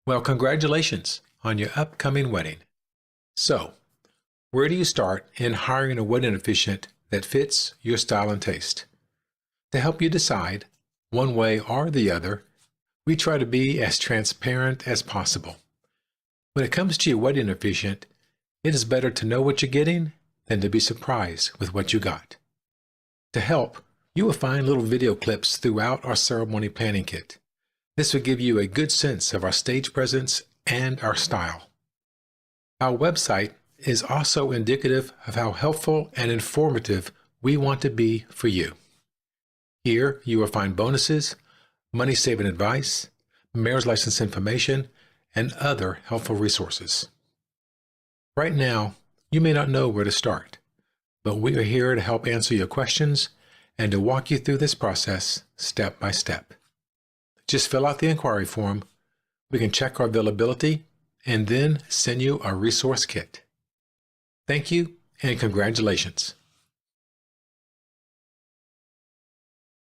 Well, congratulations on your upcoming wedding. So, where do you start in hiring a wedding officiant that fits your style and taste? To help you decide, one way or the other, we try to be as transparent as possible. When it comes to your wedding officiant, it is better to know what you're getting than to be surprised with what you got. To help, you will find little video clips throughout our ceremony planning kit. This will give you a good sense of our stage presence and our style. Our website is also indicative of how helpful and informative we want to be for you. Here you will find bonuses, money-saving advice, marriage license information, and other helpful resources. Right now, you may not know where to start, but we are here to help answer your questions and to walk you through this process step by step. Just fill out the inquiry form, we can check our availability, and then send you our resource kit. Thank you and congratulations.